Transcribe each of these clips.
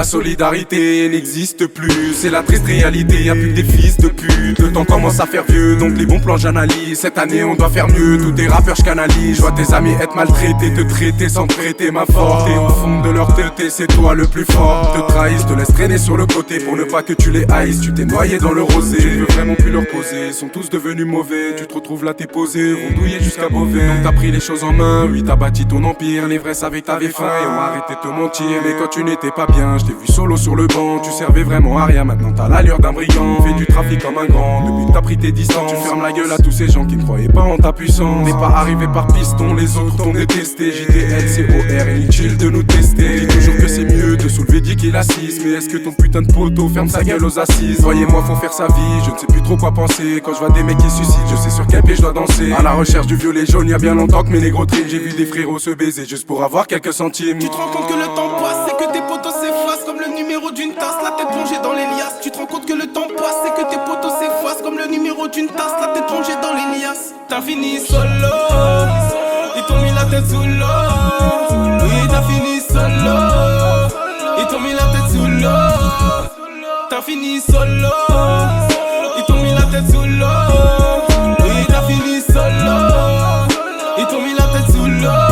la solidarité n'existe plus. C'est la triste réalité, y'a plus que des fils de pute. Le temps commence à faire vieux, donc les bons plans j'analyse. Cette année on doit faire mieux, tous tes rappeurs j'canalise. Je vois tes amis être maltraités, te traiter sans te prêter ma force. Et au fond de leur tête, c'est toi le plus fort. Te trahissent, te laissent traîner sur le côté pour ne pas que tu les haïsses. Tu t'es noyé dans le rosé, tu veux vraiment plus leur poser. Ils sont tous devenus mauvais, tu te retrouves là t'es posé, rondouillé jusqu'à Beauvais. Donc t'as pris les choses en main, oui t'as bâti ton empire. Les vrais savaient que t'avais faim et ont arrêté de te mentir. Mais quand tu n'étais pas bien, je t'ai vu solo sur le banc. Tu servais vraiment à rien, maintenant t'as l'allure d'un brigand. Fais du trafic comme un grand, depuis que t'as pris tes distances. Tu fermes la gueule à tous ces gens qui ne croyaient pas en ta puissance. T'es pas arrivé par piston, les autres t'ont détesté. JTL, COR, inutile de nous tester. Dis toujours que c'est mieux de soulever 10 qu'il assise. Mais est-ce que ton putain de poteau ferme sa gueule aux assises? Voyez-moi faut faire sa vie, je ne sais plus trop quoi penser. Quand je vois des mecs qui suicident, je sais sur quel pied je dois danser. À la recherche du violet jaune, y'a bien longtemps que mes négros triment. J'ai vu des frérots se baiser juste pour avoir quelques centimes. Tu te rends compte que le temps passe et que tes potos s'effacent comme le numéro d'une tasse, la tête plongée dans les liasses. Tu te rends compte que le temps passe et que tes potos s'effacent comme le numéro d'une tasse, la tête plongée dans les liasses. T'as fini solo, ils t'ont mis la tête sous l'eau. Oui, t'as fini solo, ils t'ont mis la tête sous l'eau. T'as fini solo, ils t'ont mis la tête sous l'eau. Oui, t'as fini solo, ils t'ont mis la tête sous l'eau.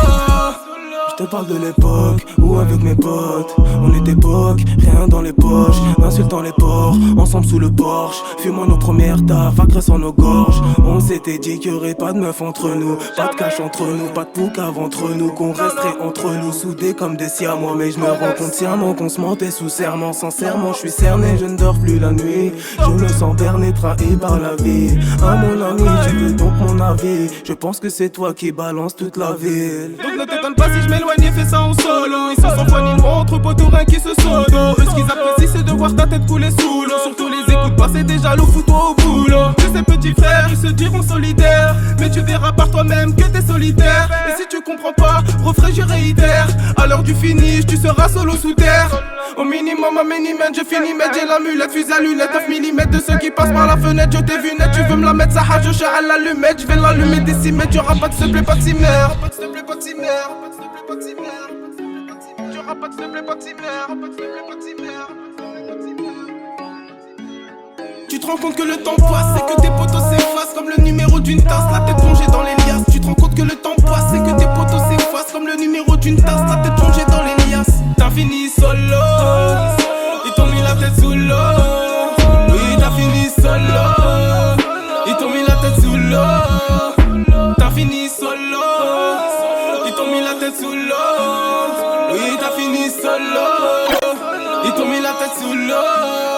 Je te parle de l'époque où avec mes potes on était époque, rien dans les poches, insultant les porcs, ensemble sous le Porsche, fumant nos premières taffes, agressant nos gorges. On s'était dit qu'il y aurait pas de meuf entre nous, pas de cash entre nous, pas de poucave entre nous, qu'on resterait entre nous soudés comme des siamois. Mais je me rends compte sciemment qu'on se mentait sous serment. Sincèrement je suis cerné, je ne dors plus la nuit. Je me sens berné, trahi par la vie. Ah mon ami, tu veux donc mon avis? Je pense que c'est toi qui balance toute la ville. Donc ne t'étonne pas si je m'éloigne et fais ça en solo. Ils sont sans foi ni loi entre poteaux qui se sodo. Eux ce qu'ils apprécient c'est de voir ta tête couler sous l'eau. Surtout les écoutes pas, c'est déjà l'eau, fous-toi au boulot. Que ces petits frères ils se diront solidaires, mais tu verras par toi-même que t'es solitaire. Et si tu comprends pas, refrais je réitère. À l'heure du finish tu seras solo sous terre. Au minimum à minimum je finis mettre. J'ai l'amulette, fusil à lunettes, 9 mm de ceux qui passent par la fenêtre. Je t'ai vu net, tu veux me la mettre, ça hache, je à l'allumette. Je vais l'allumer d'ici, mais tu auras pas de s'il te plaît, pas de cimère. S'il te plaît, pas de cimère. Pas de s'il te plaît, pas de cimère. Tu te rends compte que le temps passe et que tes potos s'effacent comme le numéro d'une tasse, la tête plongée dans les liasses. Tu te rends compte que le temps passe et que tes potos s'effacent comme le numéro d'une tasse, la tête plongée dans les liasses. T'as fini solo, ils t'ont mis la tête sous l'eau. Oui, t'as fini solo, ils t'ont mis la tête sous l'eau. T'as fini solo, ils t'ont mis la tête sous l'eau. Oui, t'as fini solo, ils t'ont mis la tête sous l'eau.